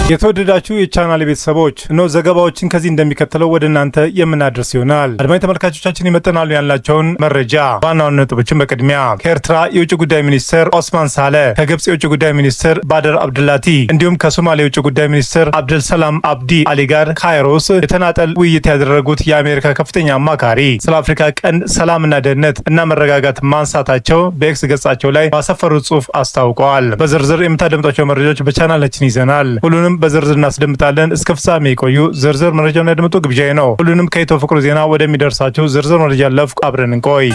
የተወደዳችሁ የቻናል ቤተሰቦች ነው ዘገባዎችን ከዚህ እንደሚከተለው ወደ እናንተ የምናደርስ ይሆናል። አድማጭ ተመልካቾቻችን ይመጥናሉ ያላቸውን መረጃ ዋና ዋና ነጥቦችን በቅድሚያ ከኤርትራ የውጭ ጉዳይ ሚኒስትር ኦስማን ሳለ፣ ከግብጽ የውጭ ጉዳይ ሚኒስትር ባደር አብድላቲ እንዲሁም ከሶማሊያ የውጭ ጉዳይ ሚኒስትር አብደልሰላም አብዲ አሊ ጋር ካይሮስ የተናጠል ውይይት ያደረጉት የአሜሪካ ከፍተኛ አማካሪ ስለ አፍሪካ ቀንድ ሰላምና ደህንነት እና መረጋጋት ማንሳታቸው በኤክስ ገጻቸው ላይ ባሰፈሩት ጽሑፍ አስታውቀዋል። በዝርዝር የምታደምጧቸው መረጃዎች በቻናላችን ይዘናል። ሁሉንም በዝርዝር እናስደምጣለን። እስከ ፍጻሜ የቆዩ ዝርዝር መረጃውን ያድምጡ ግብዣዬ ነው። ሁሉንም ከኢትዮ ፍቅሩ ዜና ወደሚደርሳችሁ ዝርዝር መረጃ ለፍቁ አብረን እንቆይ።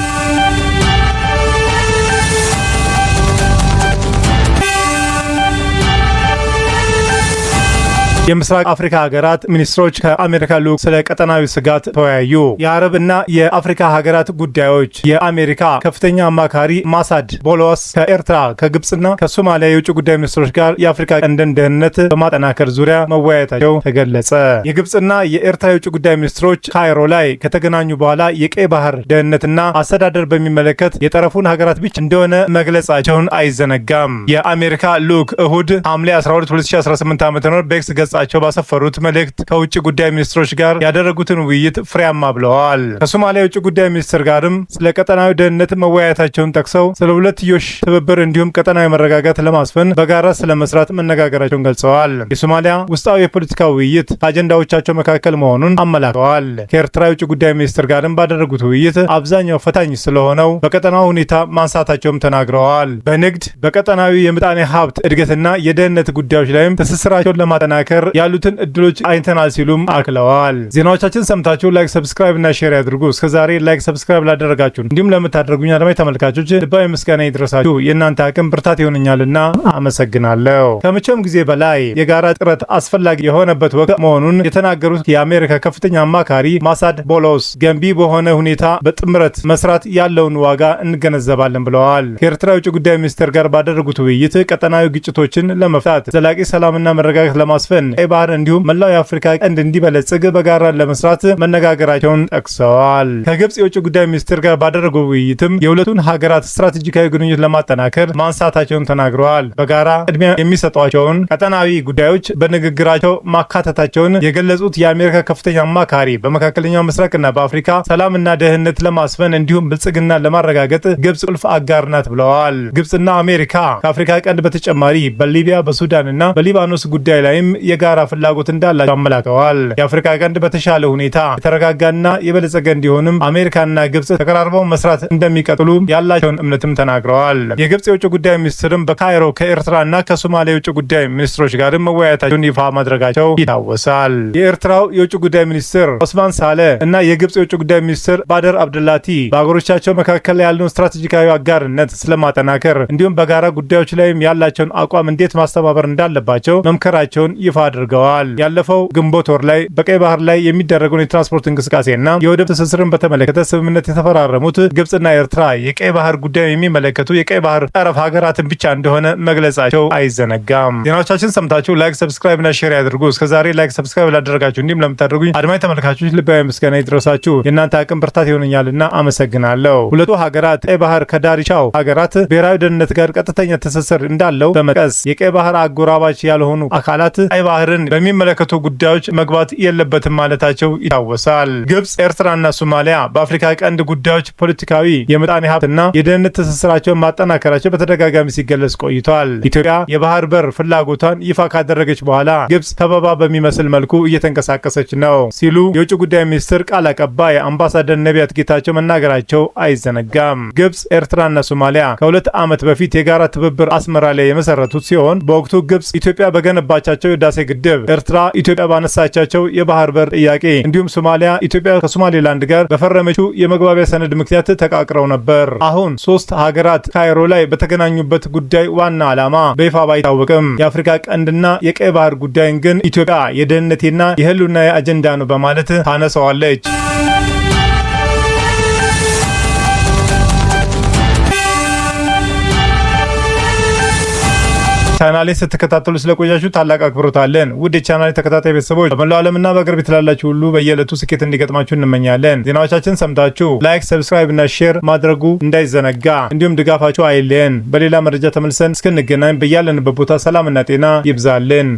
የምስራቅ አፍሪካ ሀገራት ሚኒስትሮች ከአሜሪካ ልዑክ ስለ ቀጠናዊ ስጋት ተወያዩ። የአረብ እና የአፍሪካ ሀገራት ጉዳዮች የአሜሪካ ከፍተኛ አማካሪ ማሳድ ቦሎስ ከኤርትራ ከግብጽና ከሶማሊያ የውጭ ጉዳይ ሚኒስትሮች ጋር የአፍሪካ ቀንድን ደህንነት በማጠናከር ዙሪያ መወያየታቸው ተገለጸ። የግብጽና የኤርትራ የውጭ ጉዳይ ሚኒስትሮች ካይሮ ላይ ከተገናኙ በኋላ የቀይ ባህር ደህንነትና አስተዳደር በሚመለከት የጠረፉን ሀገራት ብቻ እንደሆነ መግለጻቸውን አይዘነጋም። የአሜሪካ ልዑክ እሁድ ሐምሌ 12 2018 ዓ.ም በኤክስ ቸው ባሰፈሩት መልእክት ከውጭ ጉዳይ ሚኒስትሮች ጋር ያደረጉትን ውይይት ፍሬያማ ብለዋል። ከሶማሊያ የውጭ ጉዳይ ሚኒስትር ጋርም ስለ ቀጠናዊ ደህንነት መወያየታቸውን ጠቅሰው ስለ ሁለትዮሽ ትብብር እንዲሁም ቀጠናዊ መረጋጋት ለማስፈን በጋራ ስለመስራት መነጋገራቸውን ገልጸዋል። የሶማሊያ ውስጣዊ የፖለቲካ ውይይት ከአጀንዳዎቻቸው መካከል መሆኑን አመላክተዋል። ከኤርትራ የውጭ ጉዳይ ሚኒስትር ጋርም ባደረጉት ውይይት አብዛኛው ፈታኝ ስለሆነው በቀጠናው ሁኔታ ማንሳታቸውም ተናግረዋል። በንግድ በቀጠናዊ የምጣኔ ሀብት እድገትና የደህንነት ጉዳዮች ላይም ትስስራቸውን ለማጠናከር ያሉትን እድሎች አይተናል ሲሉም አክለዋል። ዜናዎቻችን ሰምታችሁ ላይክ፣ ሰብስክራይብ እና ሼር ያድርጉ። እስከዛሬ ላይክ፣ ሰብስክራይብ ላደረጋችሁ እንዲሁም ለምታደርጉኝ አድማጭ ተመልካቾች ልባዊ ምስጋና ይድረሳችሁ። የእናንተ አቅም ብርታት ይሆንኛልና አመሰግናለሁ። ከመቼውም ጊዜ በላይ የጋራ ጥረት አስፈላጊ የሆነበት ወቅት መሆኑን የተናገሩት የአሜሪካ ከፍተኛ አማካሪ ማሳድ ቦሎስ ገንቢ በሆነ ሁኔታ በጥምረት መስራት ያለውን ዋጋ እንገነዘባለን ብለዋል። ከኤርትራ የውጭ ጉዳይ ሚኒስትር ጋር ባደረጉት ውይይት ቀጠናዊ ግጭቶችን ለመፍታት ዘላቂ ሰላምና መረጋጋት ለማስፈን ቀይ ባህር እንዲሁም መላው የአፍሪካ ቀንድ እንዲበለጽግ በጋራ ለመስራት መነጋገራቸውን ጠቅሰዋል። ከግብጽ የውጭ ጉዳይ ሚኒስትር ጋር ባደረገው ውይይትም የሁለቱን ሀገራት ስትራቴጂካዊ ግንኙነት ለማጠናከር ማንሳታቸውን ተናግረዋል። በጋራ ቅድሚያ የሚሰጧቸውን ቀጠናዊ ጉዳዮች በንግግራቸው ማካተታቸውን የገለጹት የአሜሪካ ከፍተኛ አማካሪ በመካከለኛው ምስራቅና በአፍሪካ ሰላምና ደህንነት ለማስፈን እንዲሁም ብልጽግና ለማረጋገጥ ግብጽ ቁልፍ አጋር ናት ብለዋል። ግብጽና አሜሪካ ከአፍሪካ ቀንድ በተጨማሪ በሊቢያ በሱዳንና በሊባኖስ ጉዳይ ላይም የጋራ ፍላጎት እንዳላቸው አመላክተዋል። የአፍሪካ ቀንድ በተሻለ ሁኔታ የተረጋጋና የበለጸገ እንዲሆንም አሜሪካና ግብጽ ተቀራርበው መስራት እንደሚቀጥሉ ያላቸውን እምነትም ተናግረዋል። የግብጽ የውጭ ጉዳይ ሚኒስትርም በካይሮ ከኤርትራና ከሶማሊያ የውጭ ጉዳይ ሚኒስትሮች ጋር መወያየታቸውን ይፋ ማድረጋቸው ይታወሳል። የኤርትራው የውጭ ጉዳይ ሚኒስትር ኦስማን ሳለ እና የግብጽ የውጭ ጉዳይ ሚኒስትር ባደር አብድላቲ በአገሮቻቸው መካከል ያለውን ስትራቴጂካዊ አጋርነት ስለማጠናከር እንዲሁም በጋራ ጉዳዮች ላይም ያላቸውን አቋም እንዴት ማስተባበር እንዳለባቸው መምከራቸውን ይፋ አድርገዋል። ያለፈው ግንቦት ወር ላይ በቀይ ባህር ላይ የሚደረገውን የትራንስፖርት እንቅስቃሴና የወደብ ትስስርን በተመለከተ ስምምነት የተፈራረሙት ግብጽና ኤርትራ የቀይ ባህር ጉዳይ የሚመለከቱ የቀይ ባህር ጠረፍ ሀገራትን ብቻ እንደሆነ መግለጻቸው አይዘነጋም። ዜናዎቻችን ሰምታችሁ ላይክ፣ ሰብስክራይብ እና ሼር ያድርጉ። እስከዛሬ ላይክ፣ ሰብስክራይብ ላደረጋችሁ እንዲሁም ለምታደርጉኝ አድማጭ ተመልካቾች ልባዊ ምስጋና ይድረሳችሁ። የእናንተ አቅም ብርታት ይሆንኛልና አመሰግናለሁ። ሁለቱ ሀገራት ቀይ ባህር ከዳርቻው ሀገራት ብሔራዊ ደህንነት ጋር ቀጥተኛ ትስስር እንዳለው በመጥቀስ የቀይ ባህር አጎራባች ያልሆኑ አካላት ቀይ ባህርን በሚመለከቱ ጉዳዮች መግባት የለበትም ማለታቸው ይታወሳል። ግብጽ፣ ኤርትራና ሶማሊያ በአፍሪካ ቀንድ ጉዳዮች ፖለቲካዊ፣ የምጣኔ ሀብትና የደህንነት ትስስራቸውን ማጠናከራቸው በተደጋጋሚ ሲገለጽ ቆይቷል። ኢትዮጵያ የባህር በር ፍላጎቷን ይፋ ካደረገች በኋላ ግብጽ ከበባ በሚመስል መልኩ እየተንቀሳቀሰች ነው ሲሉ የውጭ ጉዳይ ሚኒስትር ቃል አቀባይ አምባሳደር ነቢያት ጌታቸው መናገራቸው አይዘነጋም። ግብጽ፣ ኤርትራና ሶማሊያ ከ2 ዓመት በፊት የጋራ ትብብር አስመራ ላይ የመሰረቱት ሲሆን በወቅቱ ግብጽ ኢትዮጵያ በገነባቻቸው የህዳሴ ግድብ፣ ኤርትራ ኢትዮጵያ ባነሳቻቸው የባህር በር ጥያቄ እንዲሁም ሶማሊያ ኢትዮጵያ ከሶማሌላንድ ጋር በፈረመችው የመግባቢያ ሰነድ ምክንያት ተቃቅረው ነበር። አሁን 3 ሀገራት ካይሮ ላይ በተገናኙበት ጉዳይ ዋና ዓላማ በይፋ ባይታወቅም የአፍሪካ ቀንድና የቀይ ባህር ጉዳይን ግን ኢትዮጵያ የደህንነቴና የህልውና አጀንዳ ነው በማለት ታነሳዋለች። ቻናሌ ስትከታተሉ ስለቆያችሁ ታላቅ አክብሮት አለን። ውድ የቻናሌ ተከታታይ ቤተሰቦች በመላው ዓለምና በአገር ቤት ላላችሁ ሁሉ በየዕለቱ ስኬት እንዲገጥማችሁ እንመኛለን። ዜናዎቻችን ሰምታችሁ ላይክ፣ ሰብስክራይብ እና ሼር ማድረጉ እንዳይዘነጋ፣ እንዲሁም ድጋፋችሁ አይለየን። በሌላ መረጃ ተመልሰን እስክንገናኝ በያለንበት ቦታ ሰላምና ጤና ይብዛልን።